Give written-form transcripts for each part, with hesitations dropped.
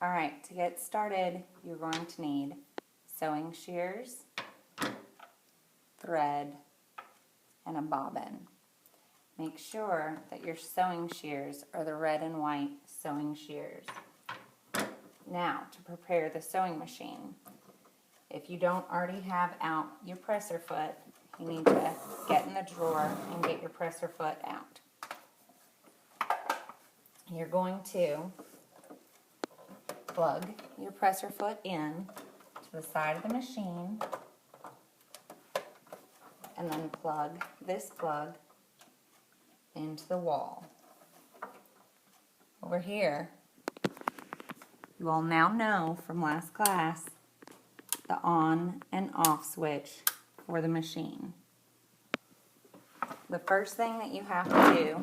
All right, to get started, you're going to need sewing shears, thread, and a bobbin. Make sure that your sewing shears are the red and white sewing shears. Now, to prepare the sewing machine, if you don't already have out your presser foot, you need to get in the drawer and get your presser foot out. You're going to plug your presser foot in to the side of the machine and then plug this plug into the wall. Over here, you all now know from last class the on and off switch for the machine. The first thing that you have to do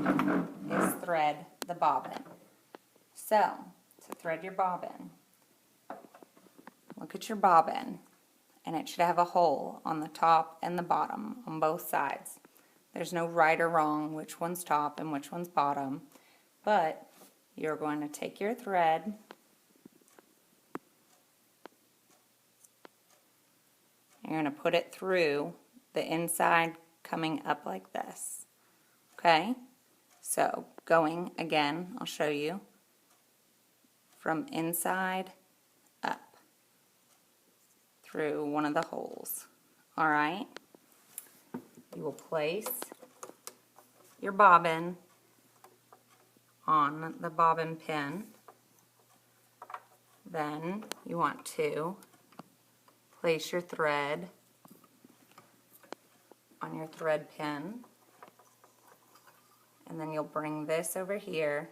is thread the bobbin. So, to thread your bobbin, look at your bobbin, and it should have a hole on the top and the bottom on both sides. There's no right or wrong which one's top and which one's bottom, but you're going to take your thread and you're going to put it through the inside coming up like this. Okay? So, going again, I'll show you, from inside up through one of the holes. Alright? You will place your bobbin on the bobbin pin. Then you want to place your thread on your thread pin. And then you'll bring this over here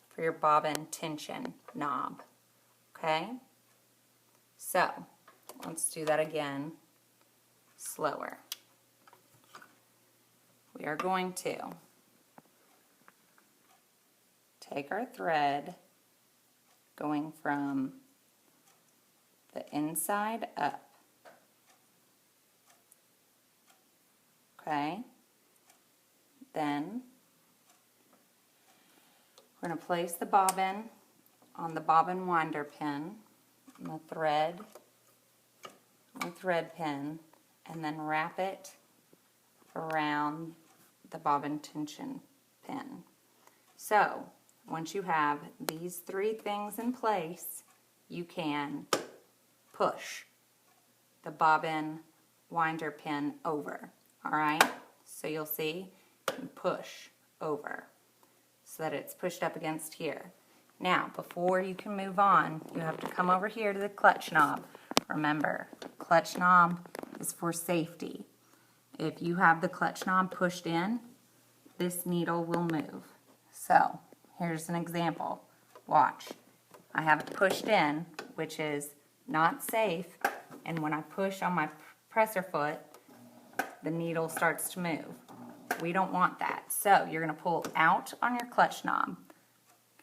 for your bobbin tension knob. Okay? So, let's do that again, slower. We are going to take our thread going from the inside up. Okay? Then we're going to place the bobbin on the bobbin winder pin, and the thread on the thread pin, and then wrap it around the bobbin tension pin. So, once you have these three things in place, you can push the bobbin winder pin over. Alright? So you'll see, push over so that it's pushed up against here. Now, before you can move on, you have to come over here to the clutch knob. Remember, clutch knob is for safety. If you have the clutch knob pushed in, this needle will move. So, here's an example. Watch. I have it pushed in, which is not safe, and when I push on my presser foot, the needle starts to move. We don't want that. So, you're going to pull out on your clutch knob.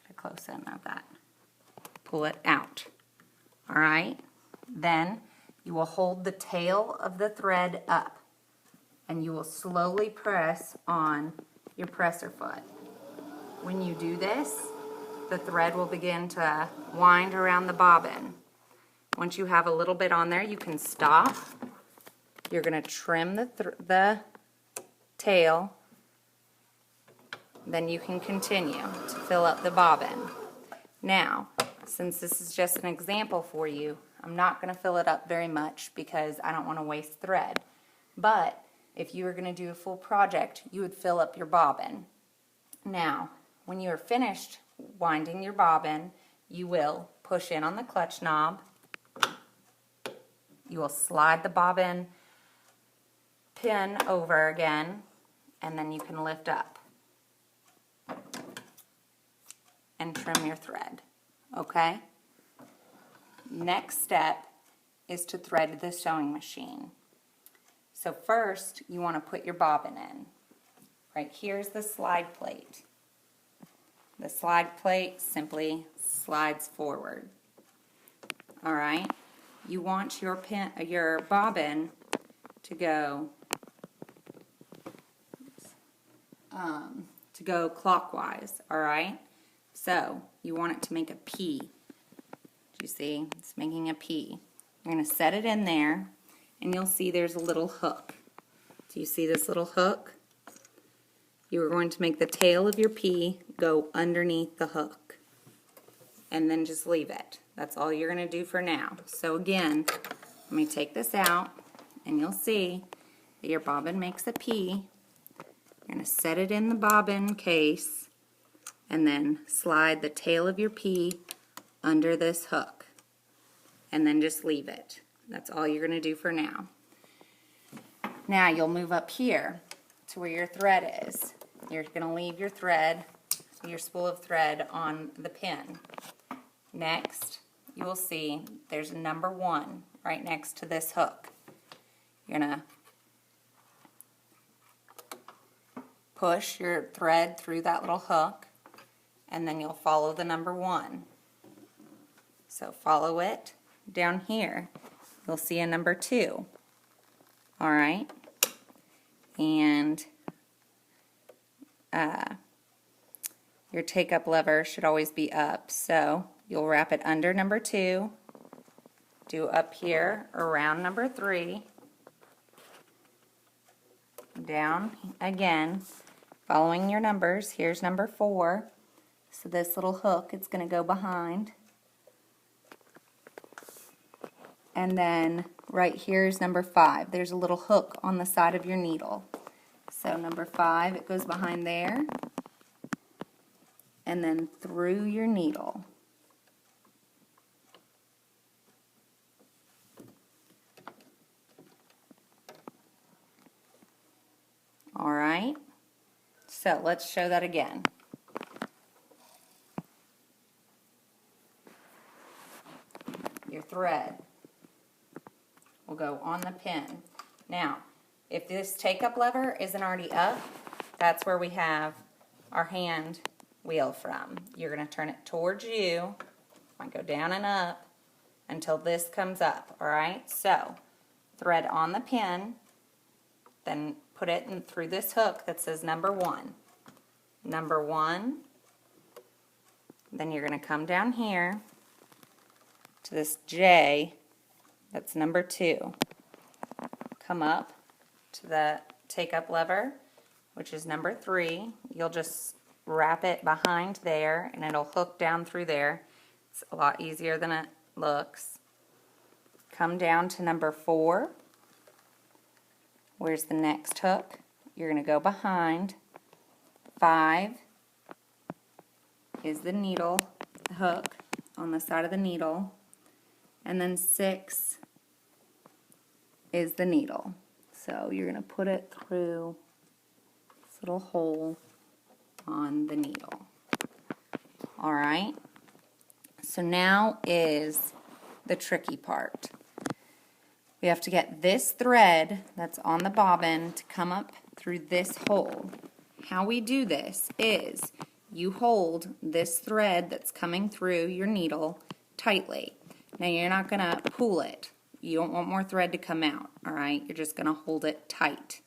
Get a close in of that. Pull it out. Alright? Then, you will hold the tail of the thread up, and you will slowly press on your presser foot. When you do this, the thread will begin to wind around the bobbin. Once you have a little bit on there, you can stop. You're going to trim the tail. Then you can continue to fill up the bobbin. Now, since this is just an example for you, I'm not going to fill it up very much because I don't want to waste thread. But if you were going to do a full project, you would fill up your bobbin. Now, when you are finished winding your bobbin, you will push in on the clutch knob. You will slide the bobbin pin over again, and then you can lift up and trim your thread. Okay? Next step is to thread the sewing machine. So first, you want to put your bobbin in. Right here's the slide plate. The slide plate simply slides forward. Alright? You want your bobbin to go clockwise, alright? So, you want it to make a P see? It's making a P. You're going to set it in there, and you'll see there's a little hook. Do you see this little hook? You are going to make the tail of your P go underneath the hook, and then just leave it. That's all you're going to do for now. So again, let me take this out, and you'll see that your bobbin makes a P. You're going to set it in the bobbin case, and then slide the tail of your P under this hook, and then just leave it. That's all you're going to do for now. Now you'll move up here to where your thread is. You're going to leave your thread, your spool of thread on the pin. Next, you will see there's a number 1 right next to this hook. You're going to push your thread through that little hook, and then you'll follow the number 1. So follow it down here. You'll see a number 2. All right, and your take-up lever should always be up, so you'll wrap it under number 2, do up here around number 3, down again, following your numbers. Here's number 4, so this little hook, it's going to go behind, and then right here is number 5. There's a little hook on the side of your needle. So number 5, it goes behind there, and then through your needle. All right, so let's show that again. Your thread will go on the pin. Now, if this take-up lever isn't already up, that's where we have our hand wheel from. You're going to turn it towards you. I go down and up until this comes up, all right? So, thread on the pin, then put it in through this hook that says number 1. Number 1, then you're going to come down here to this J, that's number 2. Come up to the take-up lever, which is number 3. You'll just wrap it behind there, and it'll hook down through there. It's a lot easier than it looks. Come down to number 4. Where's the next hook? You're going to go behind. 5 is the needle hook on the side of the needle, and then 6 is the needle. So you're going to put it through this little hole on the needle. All right, so now is the tricky part. We have to get this thread that's on the bobbin to come up through this hole. How we do this is you hold this thread that's coming through your needle tightly. Now you're not going to pull it. You don't want more thread to come out, all right? You're just going to hold it tight.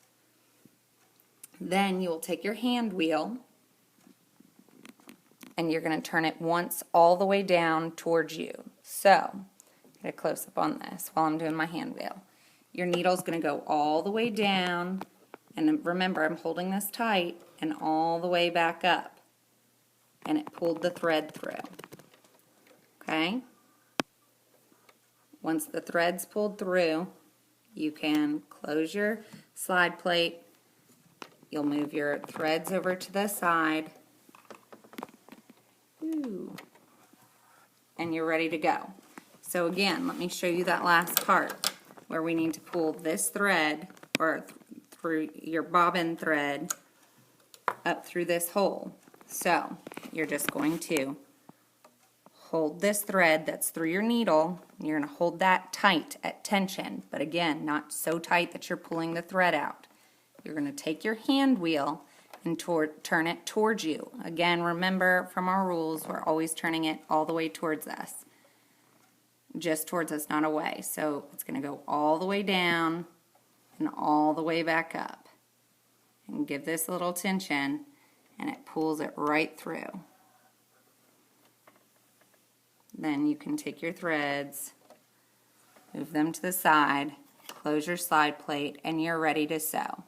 Then you will take your hand wheel and you're going to turn it once all the way down towards you. So, get a close-up on this while I'm doing my hand wheel. Your needle's going to go all the way down, and remember, I'm holding this tight, and all the way back up. And it pulled the thread through. Okay? Once the thread's pulled through, you can close your slide plate. You'll move your threads over to the side. Ooh. And you're ready to go. So again, let me show you that last part where we need to pull this thread or through your bobbin thread up through this hole. So you're just going to hold this thread that's through your needle. You're going to hold that tight at tension, but again, not so tight that you're pulling the thread out. You're going to take your hand wheel and turn it towards you. Again, remember from our rules, we're always turning it all the way towards us. Just towards us, not away. So it's going to go all the way down and all the way back up. And give this a little tension, and it pulls it right through. Then you can take your threads, move them to the side, close your slide plate, and you're ready to sew.